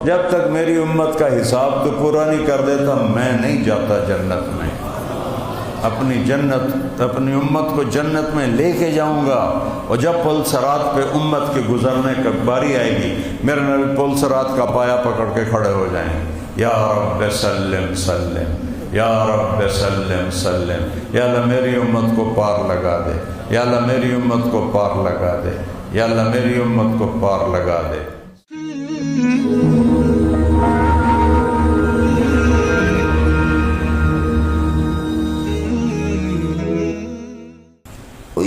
جب تک میری امت کا حساب تو پورا نہیں کر دیتا میں نہیں جاتا جنت میں۔ اپنی امت کو جنت میں لے کے جاؤں گا، اور جب پل صراط پہ امت کے گزرنے کی باری آئے گی میرے نبی پل صراط کا پایا پکڑ کے کھڑے ہو جائیں گے، یا رب سلم سلم، یا رب سلم سلم، یا اللہ میری امت کو پار لگا دے، یا اللہ میری امت کو پار لگا دے، یا اللہ میری امت کو پار لگا دے۔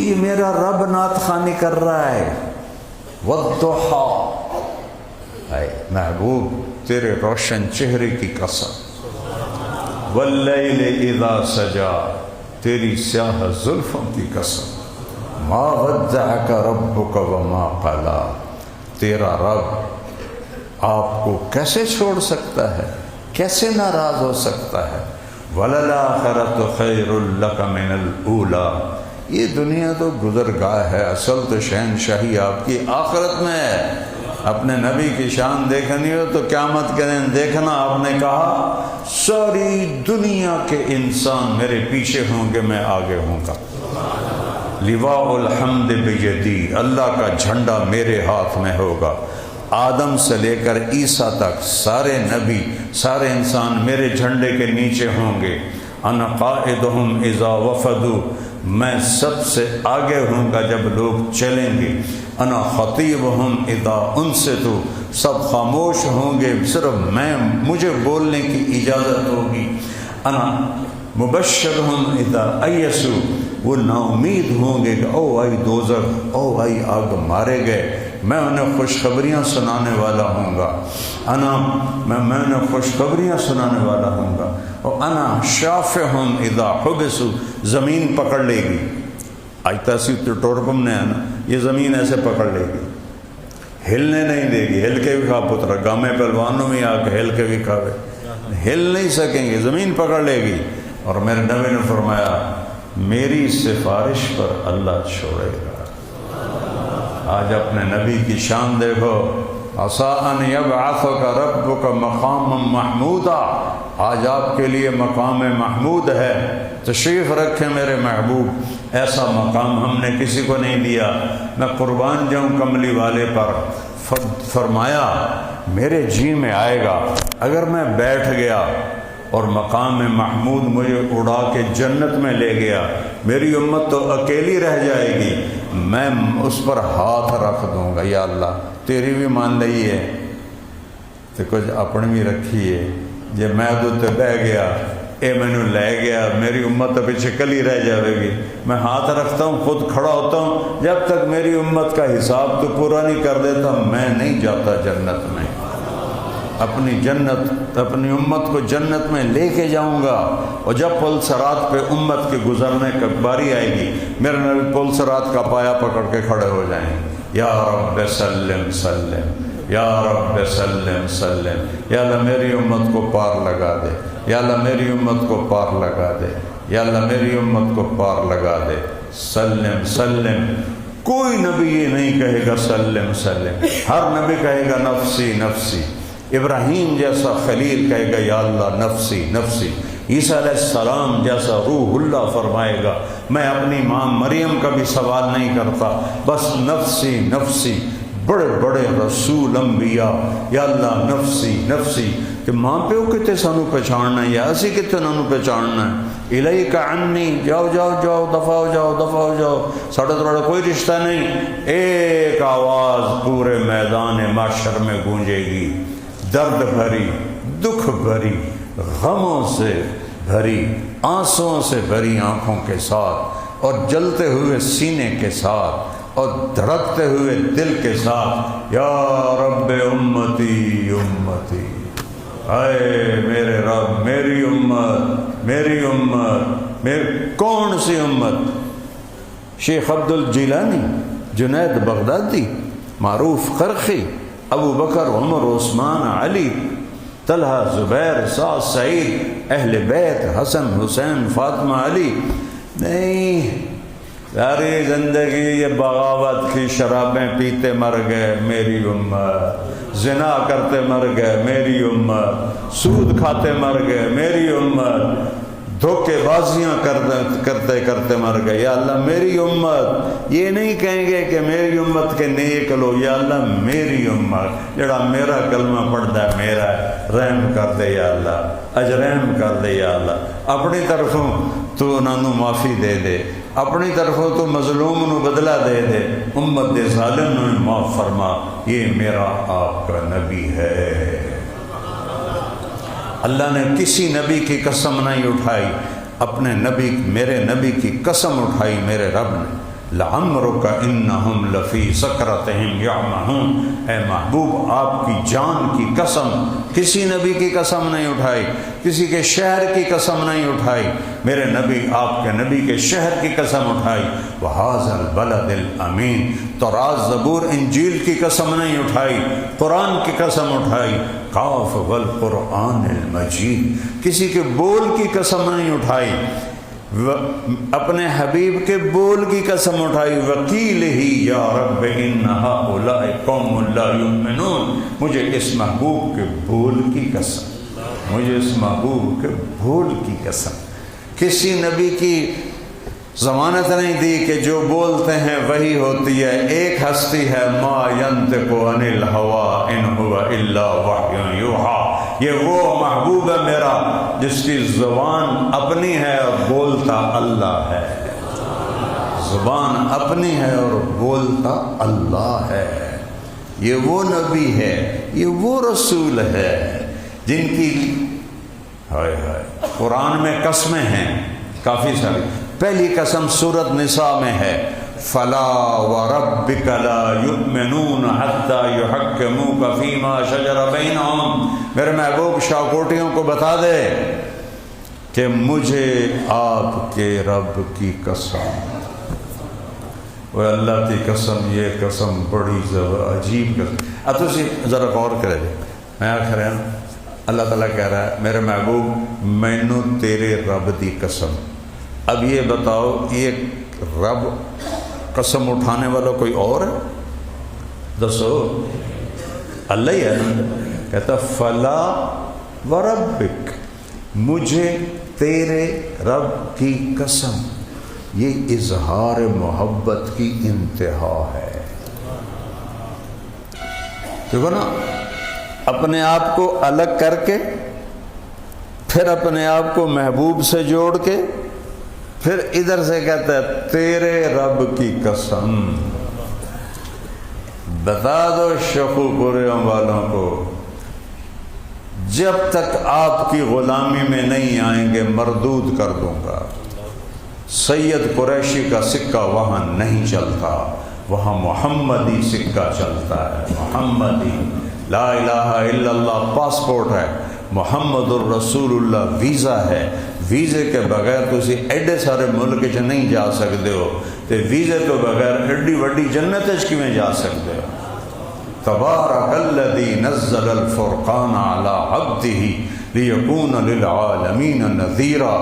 یہ میرا رب نعت خوانی کر رہا ہے، والضحیٰ، اے محبوب تیرے روشن چہرے کی قسم، واللیل اذا سجا، تیری سیاہ زلفوں کی قسم، ما ودعک ربک وما قلا، تیرا رب آپ کو کیسے چھوڑ سکتا ہے، کیسے ناراض ہو سکتا ہے، وللآخرۃ خیر لک من الاولی، یہ دنیا تو گزرگاہ ہے، اصل تو شہنشاہی آپ کی آخرت میں ہے۔ اپنے نبی کی شان دیکھنی ہو تو قیامت کے دن دیکھنا، آپ نے کہا ساری دنیا کے انسان میرے پیچھے ہوں گے، میں آگے ہوں گا، لواء الحمد بیدی، اللہ کا جھنڈا میرے ہاتھ میں ہوگا، آدم سے لے کر عیسیٰ تک سارے نبی سارے انسان میرے جھنڈے کے نیچے ہوں گے، انا قائدہم اذا وفدوا، میں سب سے آگے ہوں گا جب لوگ چلیں گے، انا خطیبہم اذا انصتوا، سب خاموش ہوں گے، صرف مجھے بولنے کی اجازت ہوگی، انا مبشرہم اذا ایسوا، وہ نا امید ہوں گے کہ او آئی دوزخ، او آئی آگ، مارے گئے، میں انہیں خوشخبریاں سنانے والا ہوں گا، میں انہیں خوشخبریاں سنانے والا ہوں گا، اور انا شافہم اذا حبسوا، زمین پکڑ لے گی، آج تاسی تو ٹورپم نے ہے نا، یہ زمین ایسے پکڑ لے گی، ہلنے نہیں دے گی، ہل کے بھی کھا پترا، گامے پہلوانوں میں آ کے ہل کے بھی کھاوے، ہل نہیں سکیں گے، زمین پکڑ لے گی، اور میرے نبی نے فرمایا میری سفارش پر اللہ چھوڑے گا۔ آج اپنے نبی کی شان دیکھو، عسیٰ ان یبعثک ربک مقاما محمودا، آج آپ کے لیے مقام محمود ہے، تشریف رکھیں میرے محبوب، ایسا مقام ہم نے کسی کو نہیں دیا، میں قربان جاؤں کملی والے پر۔ فرمایا میرے جی میں آئے گا اگر میں بیٹھ گیا اور مقام محمود مجھے اڑا کے جنت میں لے گیا، میری امت تو اکیلی رہ جائے گی، میں اس پر ہاتھ رکھ دوں گا، یا اللہ تیری بھی مان لئی ہے تو کچھ اپنی بھی رکھی ہے، جب میں تے بہ گیا، اے مینو لے گیا، میری امت پیچھے کلی رہ جائے گی، میں ہاتھ رکھتا ہوں، خود کھڑا ہوتا ہوں، جب تک میری امت کا حساب تو پورا نہیں کر دیتا میں نہیں جاتا جنت میں۔ اپنی امت کو جنت میں لے کے جاؤں گا، اور جب پل صراط پہ امت کے گزرنے کی باری آئے گی میرے نبی پل صراط کا پایا پکڑ کے کھڑے ہو جائیں گے، یا رب سلم سلم، یا رب سلم سلم، یا اللہ میری امت کو پار لگا دے، یا اللہ میری امت کو پار لگا دے، یا اللہ میری امت کو پار لگا دے، سلم سلم۔ کوئی نبی یہ نہیں کہے گا سلم سلم، ہر نبی کہے گا نفسی نفسی، ابراہیم جیسا خلیل کہے گا یا اللہ نفسی نفسی، عیسیٰ علیہ السلام جیسا روح اللہ فرمائے گا میں اپنی ماں مریم کا بھی سوال نہیں کرتا، بس نفسی نفسی۔ بڑے بڑے رسول انبیاء یا اللہ نفسی نفسی، کہ ماں پیو کتے سانو پہچاننا ہے یا اسی کتے نانو پہچاننا ہے، الیک عنی، جاؤ جاؤ جاؤ، دفع ہو جاؤ دفع ہو جاؤ، ساڑھے تمہارا کوئی رشتہ نہیں۔ ایک آواز پورے میدان محشر میں گونجے گی، درد بھری، دکھ بھری، غموں سے بھری، آنسوؤں سے بھری آنکھوں کے ساتھ، اور جلتے ہوئے سینے کے ساتھ، اور دھڑکتے ہوئے دل کے ساتھ، یا رب امتی امتی، اے میرے رب میری امت میری امت، کون سی امت؟ شیخ عبد الجیلانی، جنید بغدادی، معروف قرخی، ابو بکر عمر عثمان علی، طلحہ زبیر سعد سعید، اہل بیت حسن حسین فاطمہ علی، نہیں، ساری زندگی یہ بغاوت کی شرابیں پیتے مر گئے میری امت، زنا کرتے مر گئے میری امت، سود کھاتے مر گئے میری امت، دھوکے بازیاں کرتے کرتے مر گئے یا اللہ میری امت۔ یہ نہیں کہیں گے کہ میری امت کے نیک لو، یا اللہ میری امت جڑا میرا کلمہ پڑھتا ہے میرا ہے، رحم کر دے یا اللہ، اجرحم کر دے یا اللہ، اپنی طرفوں تو انہوں معافی دے دے، اپنی طرفوں تو مظلوم نو بدلہ دے دے، امت دے ظالم نو معاف فرما، یہ میرا آپ کا نبی ہے۔ اللہ نے کسی نبی کی قسم نہیں اٹھائی، اپنے نبی میرے نبی کی قسم اٹھائی میرے رب نے، لعمرک انہم لفی سکرتہم یعمہون۔ اے محبوب آپ کی جان کی قسم، کسی نبی کی قسم نہیں اٹھائی، کسی کے شہر کی قسم نہیں اٹھائی، میرے نبی آپ کے نبی کے شہر کی قسم اٹھائی، وَهَذَا الْبَلَدِ الْأَمِينَ۔ تورات زبور انجیل کی قسم نہیں اٹھائی، قرآن کی قسم اٹھائی، قاف والقرآن المجید۔ کسی کے بول کی قسم نہیں اٹھائی، اپنے حبیب کے بول کی قسم اٹھائی، وکیل ہی یا رب ان ہؤلاء قوم لا یؤمنون۔ مجھے اس محبوب کے بول کی قسم، مجھے اس محبوب کے بول کی قسم۔ کسی نبی کی ضمانت نہیں دی کہ جو بولتے ہیں وہی ہوتی ہے، ایک ہستی ہے، ما ینطق عن الہوی ان هو الا وحی یوحی۔ یہ وہ محبوب ہے میرا جس کی زبان اپنی ہے اور بولتا اللہ ہے، زبان اپنی ہے اور بولتا اللہ ہے۔ یہ وہ نبی ہے، یہ وہ رسول ہے جن کی قرآن میں قسمیں ہیں کافی ساری۔ پہلی قسم سورۃ نساء میں ہے، فلا وربک لا یؤمنون حتی یحکموک فیما شجر بینہم۔ میرے محبوب شاکوٹیوں کو بتا دے کہ مجھے آپ کے رب کی قسم، وہ اللہ کی قسم، یہ قسم بڑی عجیب قسم۔ اب تسی ذرا غور کرے دے، میں آخر ہے اللہ تعالیٰ کہہ رہا ہے میرے محبوب مینوں تیرے رب دی قسم۔ اب یہ بتاؤ یہ رب قسم اٹھانے والا کوئی اور ہے؟ دسو، اللہ ہی ہے نا۔ کہتا فلا وربک، مجھے تیرے رب کی قسم۔ یہ اظہار محبت کی انتہا ہے، دیکھو نا، اپنے آپ کو الگ کر کے، پھر اپنے آپ کو محبوب سے جوڑ کے، پھر ادھر سے کہتا ہے تیرے رب کی قسم۔ بتا دو شخو پوریوں والوں کو، جب تک آپ کی غلامی میں نہیں آئیں گے مردود کر دوں گا۔ سید قریشی کا سکہ وہاں نہیں چلتا، وہاں محمدی سکہ چلتا ہے، محمدی، لا الہ الا اللہ پاسپورٹ ہے، محمد الرسول اللہ ویزا ہے۔ ویزے کے بغیر تسی ایڈے سارے ملک چ نہیں جا سکتے ہو، تے ویزے تو بغیر ایڈی وڈی جنت چ کیویں جا سکتے ہو؟ تبارک الذی نزل الفرقان علی عبدہ لیکون للعالمین نذیرا۔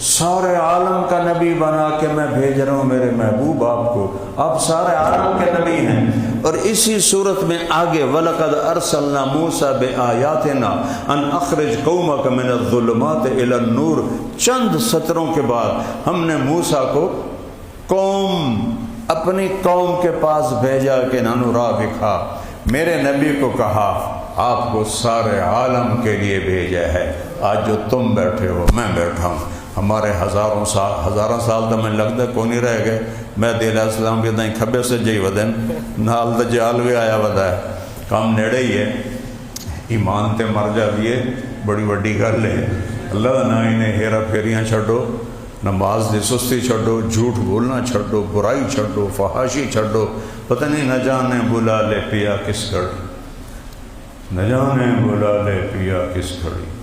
سارے عالم کا نبی بنا کے میں بھیج رہا ہوں میرے محبوب آپ کو، آپ سارے عالم کے نبی ہیں۔ اور اسی صورت میں آگے وَلَقَدْ أَرْسَلْنَا مُوسَىٰ بِآيَاتِنَا أَنْ أَخْرِجْ قَوْمَكَ مِنَ الظُّلُمَاتِ إِلَى النُّورِ۔ چند سطروں کے بعد ہم نے موسیٰ کو اپنی قوم کے پاس بھیجا کہ انہوں راہ دکھا۔ میرے نبی کو کہا آپ کو سارے عالم کے لیے بھیجا ہے۔ آج جو تم بیٹھے ہو میں بیٹھا ہوں، ہمارے ہزاروں سال تو میں لگتا کو نہیں رہ گئے۔ میں علیہ السلام کے دائیں کھبے سے جی ودن نال دجال بھی آیا ودا ہے، کام نیڑے ہی ہے، ایمان تے مر جا دیے بڑی وڈی گل ہے۔ اللہ نہ انہیں ہیرا پھیریاں چھڈو، نماز دی سستی چھڈو، جھوٹ بولنا چھڈو، برائی چھڈو، فحاشی چھڈو۔ پتہ نہیں نہ جانے بلا لے پیا کس گھڑی، نہ جانے بلا لے پیا کس گھڑی۔